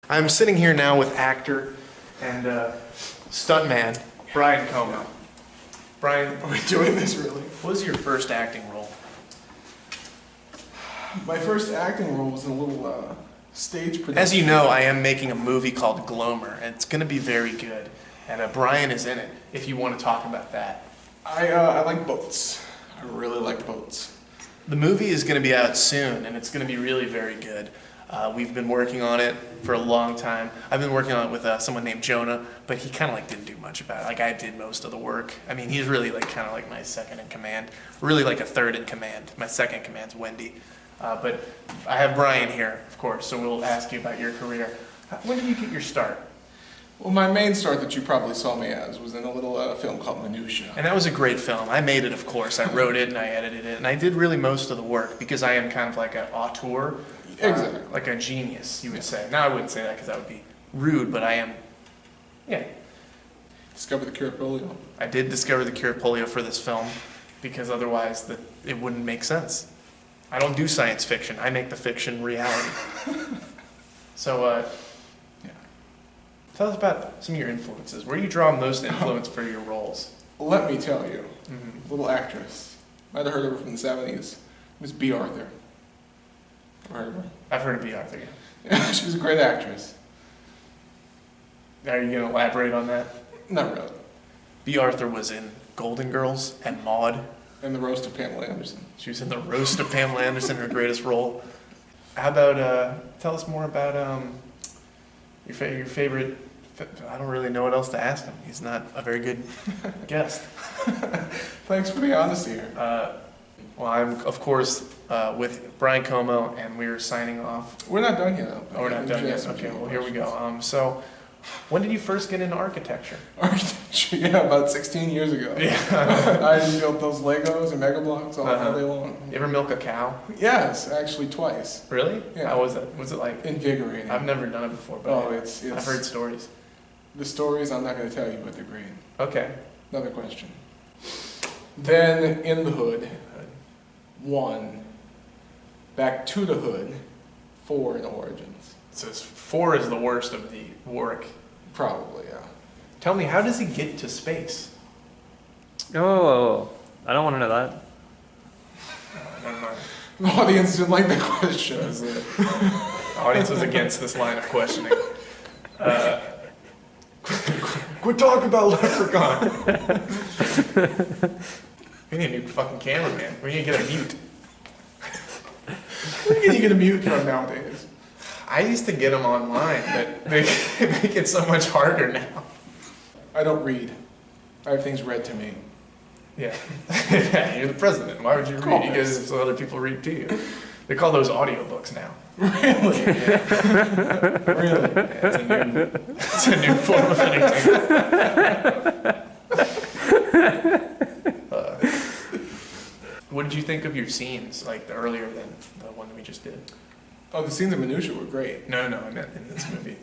I'm sitting here now with actor and stuntman Brian Como. Brian, Are we doing this really? what was your first acting role? My first acting role was in a little stage production. As you know, I am making a movie called Glomer, and it's going to be very good. And Brian is in it, if you want to talk about that. I like boats. I really like boats. The movie is going to be out soon, and it's going to be really very good. We've been working on it for a long time. I've been working on it with someone named Jonah, but he kind of didn't do much about it. I did most of the work. I mean, he's really kind of my second in command, really a third in command. My second in command's Wendy. But I have Brian here, of course, so we'll ask you about your career. When did you get your start? Well, my main start that you probably saw me as was in a little film called Minutia. And that was a great film. I made it, of course. I wrote it and I edited it, and I did really most of the work because I am kind of like an auteur. Exactly. Like a genius, you would say. Now, I wouldn't say that because that would be rude, but I am, yeah. Discovered the cure of polio. I did discover the cure of polio for this film because otherwise it wouldn't make sense. I don't do science fiction. I make the fiction reality. So, Yeah. Tell us about some of your influences. Where do you draw most influence for your roles? Let me tell you, little actress. Might have heard of her from the 70s. Miss B. Arthur. Ever heard of her? I've heard of B. Arthur. Yeah, she was a great actress. Are you going to elaborate on that? Not really. B. Arthur was in Golden Girls and Maude. And the roast of Pamela Anderson. She was in the roast of Pamela Anderson, her greatest role. How about, tell us more about your favorite, I don't really know what else to ask him. He's not a very good guest. Thanks for the honesty here. Well, I'm, of course, with Brian Como, and we're signing off. We're not done yet, though. Oh, we're not done yet? Okay, well, here we go. So, when did you first get into architecture? Architecture, yeah, about 16 years ago. Yeah. I built those Legos and Mega Blocks all day long. You ever milk a cow? Yes, actually twice. Really? Yeah. How was it? Was it like? Invigorating. I've never done it before, but I've heard stories. The stories I'm not going to tell you, but they're great. Okay. Another question. Then in the hood, 1. Back to the hood, 4 in Origins. So 4 is the worst of the work. Probably, yeah. Tell me, how does he get to space? Oh, I don't want to know that. Never mind. The audience didn't like the question. The audience was against this line of questioning. Quit talking about Leprechaun. We need a new fucking cameraman. We need to get a mute. Where can you get a mute from nowadays? I used to get them online, but they make it so much harder now. I don't read. I have things read to me. Yeah. You're the president. Why would you read? You guys, so other people read to you. They call those audiobooks now. Really? Yeah. Really? Yeah, it's a new form of entertainment. What did you think of your scenes, earlier than the one we just did? Oh, the scenes in Minutia were great. No, I meant in this movie.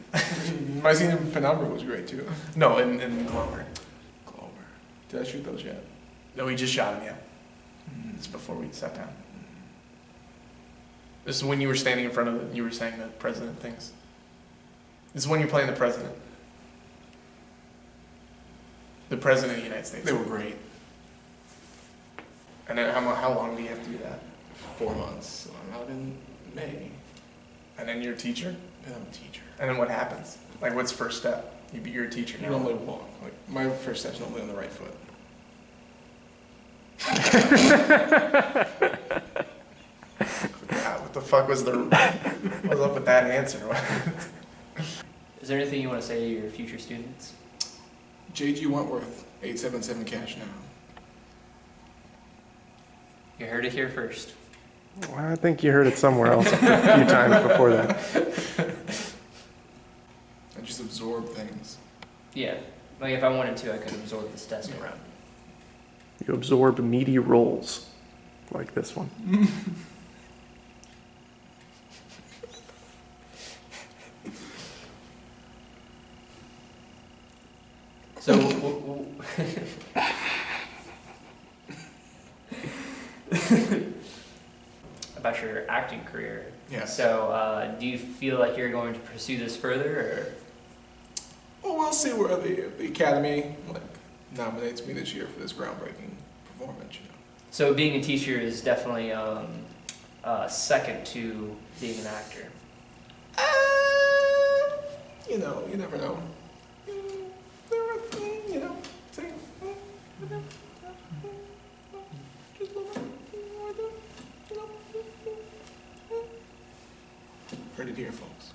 My scene in Penumbra was great too. No, in Glomer. Glomer. Did I shoot those yet? No, we just shot him, yeah. It's before we sat down. This is when you were standing in front of it, you were saying the president things. This is when you're playing the president. The president of the United States. They were great. And then how long do you have to do that? 4 months. So I'm out in May. And then you're a teacher? And I'm a teacher. And then what happens? What's first step? You're a teacher You now. normally walk. My first step's normally on the right foot. God, what the fuck what's up with that answer? Is there anything you want to say to your future students? JG Wentworth, 877 cash now. You heard it here first. Well, I think you heard it somewhere else a few times before that. I just absorb things. Yeah. If I wanted to, I could absorb this desk around. You absorb meaty roles, like this one. So, about your acting career. Yeah. So, do you feel like you're going to pursue this further, or? Well, we'll see where the Academy nominates me this year for this groundbreaking performance. So, being a teacher is definitely second to being an actor. You never know. See. Just a little bit, Heard it here, folks.